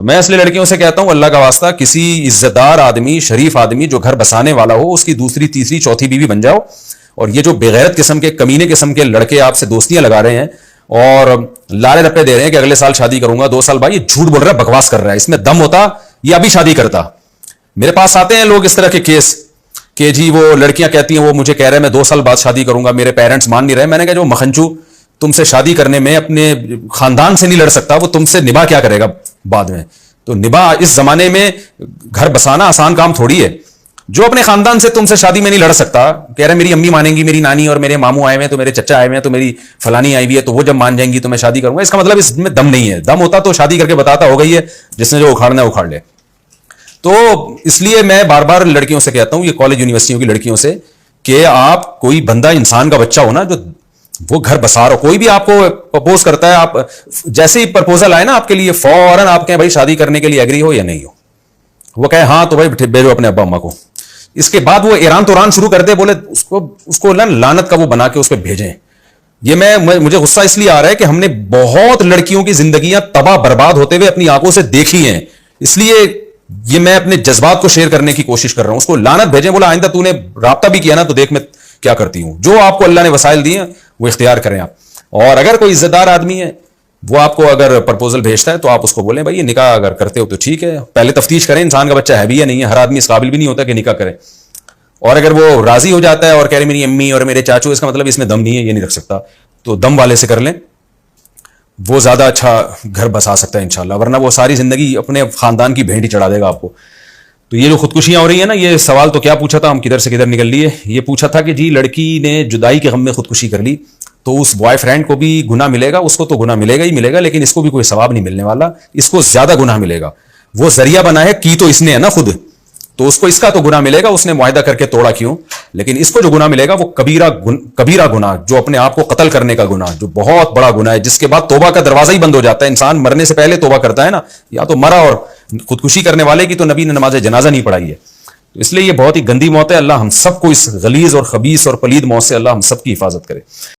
میں اس لیے لڑکیوں سے کہتا ہوں اللہ کا واسطہ کسی عزت دار آدمی شریف آدمی جو گھر بسانے والا ہو اس کی دوسری تیسری چوتھی بیوی بن جاؤ. اور یہ جو بغیرت قسم کے کمینے قسم کے لڑکے آپ سے دوستیاں لگا رہے ہیں اور لالے رپے دے رہے ہیں کہ اگلے سال شادی کروں گا 2 سال بعد, یہ جھوٹ بول رہا ہے, بکواس کر رہا ہے. اس میں دم ہوتا یہ ابھی شادی کرتا. میرے پاس آتے ہیں لوگ اس طرح کے کیس کہ جی وہ لڑکیاں کہتی ہیں وہ مجھے کہہ رہے ہیں میں 2 سال بعد شادی کروں گا, میرے پیرنٹس مان نہیں رہے. میں نے کہا جو مکھنچو تم سے شادی کرنے میں اپنے خاندان سے نہیں لڑ سکتا وہ تم سے نباہ کیا کرے گا بعد میں. تو نباہ اس زمانے میں گھر بسانا آسان کام تھوڑی ہے. جو اپنے خاندان سے تم سے شادی میں نہیں لڑ سکتا, کہہ رہے میری امی مانیں گی, میری نانی اور میرے ماموں آئے ہوئے ہیں, تو میرے چچا آئے ہوئے ہیں, تو میری فلانی آئی ہوئی ہے, تو وہ جب مان جائیں گی تو میں شادی کروں گا. اس کا مطلب اس میں دم نہیں ہے. دم ہوتا تو شادی کر کے بتاتا ہو گئی ہے, جس نے جو اکھاڑنا ہے اکھاڑ لے. تو اس لیے میں بار بار لڑکیوں سے کہتا ہوں, یہ کالج یونیورسٹیوں کی لڑکیوں سے, کہ آپ کوئی بندہ انسان کا بچہ ہو نا جو وہ گھر بسا رہا ہو. کوئی بھی آپ کو پرپوز کرتا ہے, آپ جیسے ہی پرپوزل آئے نا آپ کے لیے فوراً آپ کہیں بھائی شادی کرنے کے لیے ایگری ہو یا نہیں ہو. وہ کہے ہاں تو بھائی بھیجو اپنے ابا اما کو. اس کے بعد وہ ایران توران شروع کر دے, بولے اس کو لعنت کا وہ بنا کے اس پہ بھیجیں. یہ مجھے غصہ اس لیے آ رہا ہے کہ ہم نے بہت لڑکیوں کی زندگیاں تباہ برباد ہوتے ہوئے اپنی آنکھوں سے دیکھی ہیں. اس لیے یہ میں اپنے جذبات کو شیئر کرنے کی کوشش کر رہا ہوں. اس کو لعنت بھیجیں, بولا آئندہ تو نے رابطہ بھی کیا نا تو دیکھ میں کیا کرتی ہوں. جو آپ کو اللہ نے وسائل دیے ہیں وہ اختیار کریں آپ. اور اگر کوئی عزت دار آدمی ہے وہ آپ کو اگر پرپوزل بھیجتا ہے تو آپ اس کو بولیں بھائی یہ نکاح اگر کرتے ہو تو ٹھیک ہے, پہلے تفتیش کریں انسان کا بچہ ہے بھی یا نہیں ہے. ہر آدمی اس قابل بھی نہیں ہوتا کہ نکاح کرے. اور اگر وہ راضی ہو جاتا ہے اور کہہ رہے میری امی اور میرے چاچو, اس کا مطلب اس میں دم نہیں ہے, یہ نہیں رکھ سکتا, تو دم والے سے کر لیں, وہ زیادہ اچھا گھر بسا سکتا ہے انشاءاللہ. ورنہ وہ ساری زندگی اپنے خاندان کی بھینٹ ہی چڑھا دے گا آپ کو. تو یہ جو خودکشیاں ہو رہی ہیں نا, یہ سوال تو کیا پوچھا تھا, ہم کدھر سے کدھر نکل لیے. یہ پوچھا تھا کہ جی لڑکی نے جدائی کے غم میں خودکشی کر لی تو اس بوائے فرینڈ کو بھی گناہ ملے گا. اس کو تو گناہ ملے گا ہی ملے گا, لیکن اس کو بھی کوئی ثواب نہیں ملنے والا, اس کو زیادہ گناہ ملے گا. وہ ذریعہ بنا ہے, کی تو اس نے ہے نا خود, تو اس کو اس کا تو گناہ ملے گا, اس نے معاہدہ کر کے توڑا کیوں. لیکن اس کو جو گناہ ملے گا وہ کبیرہ گناہ, جو اپنے آپ کو قتل کرنے کا گناہ, جو بہت بڑا گناہ ہے, جس کے بعد توبہ کا دروازہ ہی بند ہو جاتا ہے. انسان مرنے سے پہلے توبہ کرتا ہے نا, یا تو مرا. اور خودکشی کرنے والے کی تو نبی نے نماز جنازہ نہیں پڑھائی ہے. تو اس لیے یہ بہت ہی گندی موت ہے. اللہ ہم سب کو اس غلیظ اور خبیث اور پلید موت سے اللہ ہم سب کی حفاظت کرے.